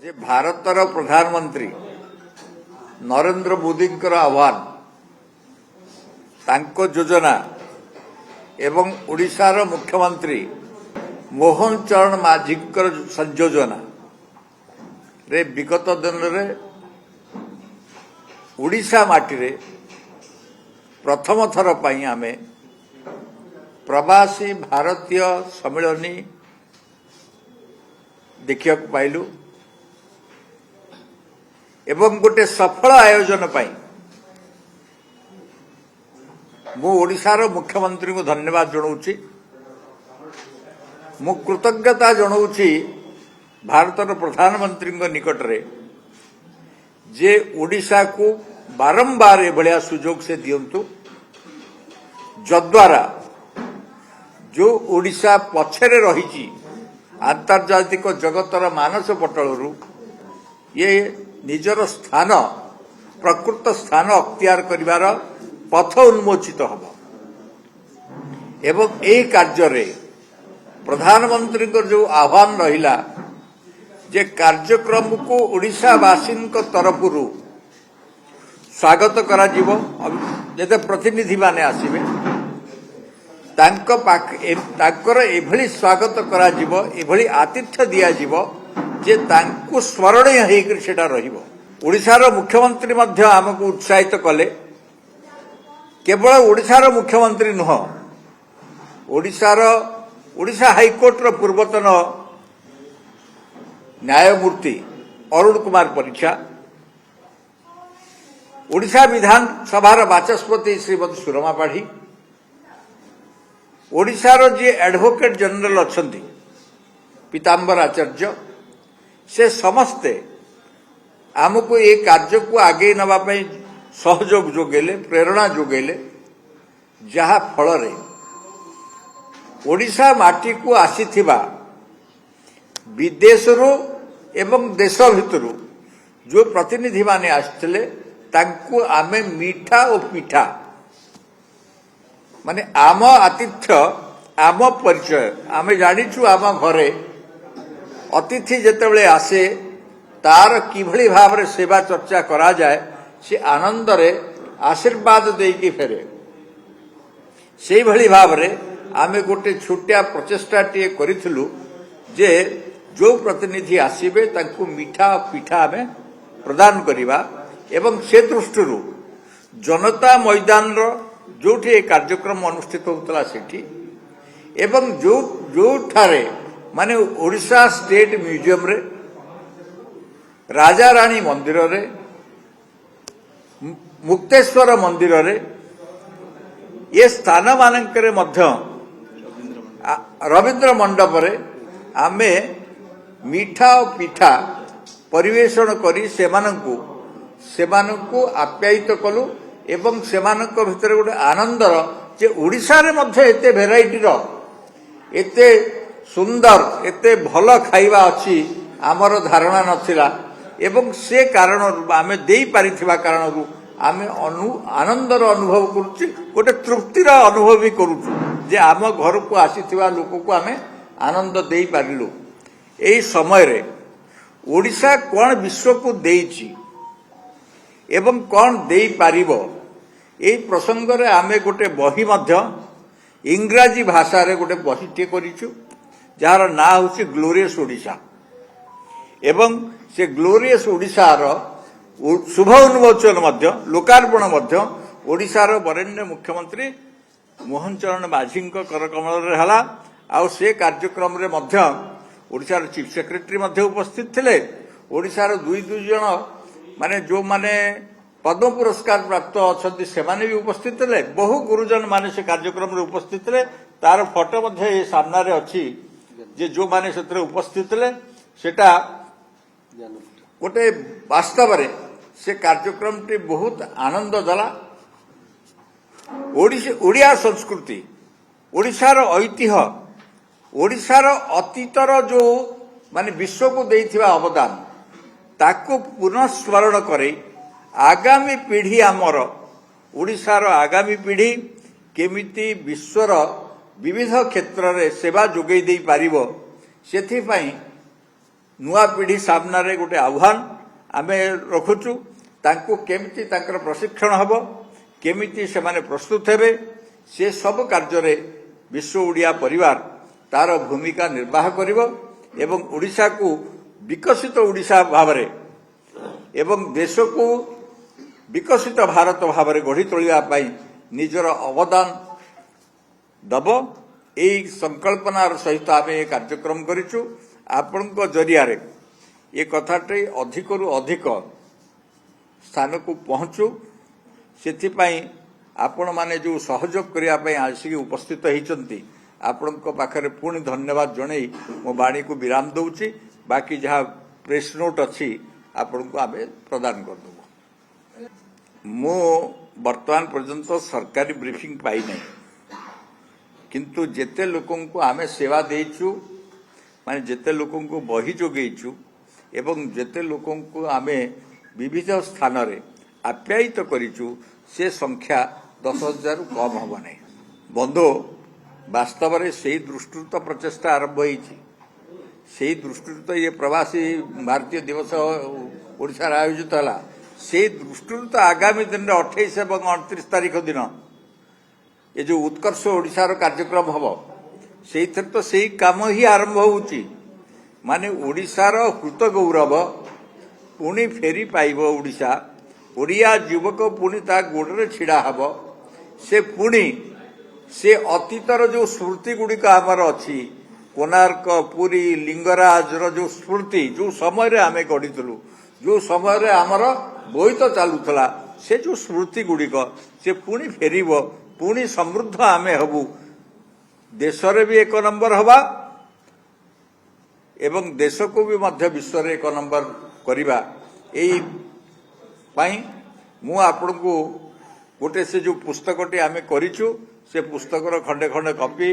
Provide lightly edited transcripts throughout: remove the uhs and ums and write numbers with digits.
जे भारतर प्रधानमंत्री नरेंद्र मोदी आह्वान तांको योजना एवं ओडिशार मुख्यमंत्री मोहन चरण माझी संयोजना रे विगत दिन रे ओडिशा माटी रे प्रथम थर पई आमे प्रवासी भारतीय सम्मेलनी देखिया पाइलु एवं गोटे सफल आयोजन पाई मु ओडिशार मुख्यमंत्री को धन्यवाद जनाऊँची मु कृतज्ञता जनाऊँची भारतर प्रधानमंत्री निकट रे जे ओडिशा को बारंबार एभलिया सुजोग से दियंतु जद्वारा जो ओडिशा पछरे रही आंतर्जातिक जगतर मानस पटलरू ये निजर स्थान प्रकृत स्थान अख्तियार करिवार पथ उन्मोचित हब एवं एही कार्य रे प्रधानमंत्री जो आह्वान रहिला जे कार्यक्रम को ओडिशावासी तरफरू स्वागत करा जिवो जेते प्रतिनिधि माने आसीबे तांकर एभली स्वागत करा जिवो एभली आतिथ्य दिया जिवो जे तांको स्मरणीय हेकर सेटा रहिबो। ओडिशार मुख्यमंत्री मध्य आमको उत्साहित कले केवल ओडिशार मुख्यमंत्री नुह ओडिशा हाईकोर्ट रो पूर्वतन न्यायमूर्ति अरुण कुमार परीक्षा ओडिशा विधानसभार बाचस्पति श्रीमती सुरमा पाढ़ी ओडिशार जी एडवोकेट जनरल अछंती पीताम्बर आचार्य से समस्ते आमको ये कार्य को आगे नवा सहयोग जोगेले प्रेरणा जोगेले जहा फल रे ओडिशा माटी को आसीथिबा विदेशरू एवं देश भितरू जो प्रतिनिधि माने आसथिले तांको आमे मीठा और पिठा माने आम आतिथ्य आम परिचय आमे जानिछु आम घरे अतिथि जेतेबेले आसे तार किभली भाव रे सेवा चर्चा करा जाए से आनंद रे आशीर्वाद देकी फेरे से भली भाव रे आमे गोटे छोटिया प्रचेष्टा टिए करिथिलु जे जो प्रतिनिधि आसीबे तांको मीठा पिठा आमे प्रदान करिबा एवं से दृष्टि जनता मैदान रो जोठी कार्यक्रम अनुष्ठित होतला सेठी एवं जो ठारे माने ओडिशा स्टेट म्यूजियम रे राजा रानी मंदिर रे मुक्तेश्वर मंदिर रे ये स्थान मानकरे मध्य रवींद्र मंडप रे आमे मीठा और पिठा परिवेषण करी सेमानंकु आप्यायित कलु एवं सेमानंक भितर गोटे आनंदर जे ओडिशा रे मध्य एते भेराइटी रो एते सुंदर एते भल खाइबा अछि आमर धारणा नथिला एवं से कारण आमे देई पारिथिबा कारणरू आमे आनंदर अनुभव करूची गोटे तृप्तिर अनुभव भी करूछु जे आम घर को आसीथिबा लोक को आमे आनंद देई पारिलु। एई समय रे ओडिशा कोन विश्व को देइची एवं कौन दे पारिबो एई प्रसंग रे आमे गोटे बही मध्य इंग्राजी भाषा रे गोटे बही टे करिछु जार ना होछि ग्लोरियस ओडिशा एवं से ग्लोरियस ओडिशा रो शुभ उन्मोचन मध्य लोकार्पण मध्य ओडिशा रो वरेण्य मुख्यमंत्री मोहन चरण माझी करकमल रे हला आ से कार्यक्रम रे मध्य ओडिशा रो चीफ सेक्रेटरी मध्य उपस्थित थिले ओडिशा रो दुई जन माने जो माने पद्म पुरस्कार प्राप्त अच्छा से माने भी उपस्थित थे बहु गुरुजन माने से कार्यक्रम रे उपस्थित थे तार फोटो मध्य ये सामना रे अच्छी जे जो माने से उपस्थित थे सेटा गोटे वास्तव रे से कार्यक्रम टी बहुत आनंद दला ओडिया संस्कृति ओडिशार ऐतिह्य ओडिशार अतीतर जो माने विश्व को देइथिबा अवदान ताको पुनः स्मरण करे आगामी पीढ़ी आमर ओडिशार आगामी पीढ़ी केमिति विश्वर विविध क्षेत्र रे सेवा जोगई दे पारिबो सेथि पई नुआ पीढ़ी सामने गोटे आह्वान आमे रखुचु तांको केमिति तांकर प्रशिक्षण हबो केमिति से माने प्रस्तुत हेबे से सब कार्य रे विश्व ओडिया परिवार तार भूमिका निर्वाह करिवो एवं ओडिशा को विकसित ओडिशा भावरे एवं देश को विकसित भारत भावरे गढ़ी तोलिया पई निजर अवदान दब एई संकल्पनार सहित आमे कार्यक्रम करिचु आपनको जरिया रे ये कथाटे अधिकरु अधिक स्थान को पहुंचू सेथिपाई आपण माने जो सहयोग करिया पई आसिक उपस्थित होइचंती आपणको पाखरे पुणी धन्यवाद जणई मो बाणी को विराम दउची बाकी जहाँ प्रेस नोट अच्छी आपणको आमे प्रदान कर दबो मो वर्तमान पर्यंत सरकारी ब्रीफिंग पाई नहीं किंतु जेते लोकन को आमे सेवा देइचु माने जेते लोकन को बही जोगेइचु एवं जेते लोकन को आमे विविध स्थान रे आप्यायित करिचु से संख्या 10,000 कम हब नहीं बंधु वास्तव में से दृष्टि तो प्रचेषा आरंभ होती से दृष्टि तो ये प्रवासी भारतीय दिवस ओडिशा आयोजित है से दृष्टि तो आगामी दिन में 28 और 29 तारीख दिन ये जो उत्कर्ष ओडिशार कार्यक्रम हम से तो से काम ही आरंभ होची माने ओडिशार कृत गौरव पुणी फेरी पाइब ओडिशा ओडिया युवक पुणी ता गोड़े छिड़ा हब से पुणी से अतीतर जो स्मृति गुड़िक आमर अच्छी कोणार्क पुरी लिंगराज जो स्मृति जो समय आम गढ़ीलु जो समय आमर बोईत चलुला से जो स्मृति गुड़िक से पुणी फेर पुणी समृद्ध आम हबु देश रे भी 1 नंबर हवा एवं देश को भी मध्य विश्व रे 1 नंबर करिबा एई पाई मु आपण को गोटे से जो पुस्तकटी आमे करिचु से पुस्तकर खंडे खंडे कॉपी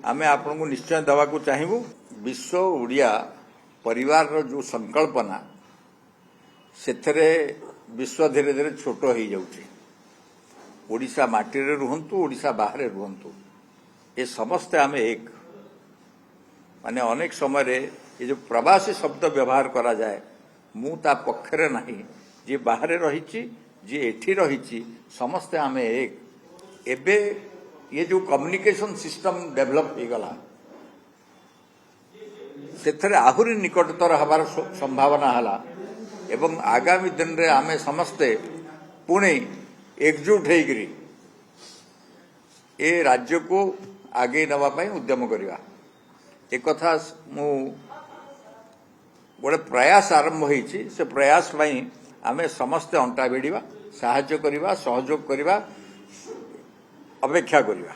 आमे आपण को निश्चय दवा को चाहिबु विश्व ओडिया परिवार रो जो संकल्पना सेथरे विश्व धीरे धीरे छोट हो जाउची ओडिशा माटी रे रुहंतु ओडिशा बाहर रुहंतु ए समस्त आमे एक माने अनेक समय रे ये जो प्रवासी शब्द व्यवहार करा जाए मु ता पक्षरे नहीं जे बाहर रहिची जे एठी रहिची समस्त आमे एक एबे ये जो कम्युनिकेशन सिस्टम डेवलप हो गला सेथरे आहुरी निकटतर हबार संभावना हला एवं आगामी दिन रे आमे समस्ते पुणे एकजुट होइकरी ए राज्य को आगे नवा पाई उद्यम करिवा एक कथा मु गोटे प्रयास आरंभ होइछि से प्रयास पाई आमे समस्ते अंटा भिड़िबा साहाय्य करिबा सहयोग करिबा अपेक्षा करिबा।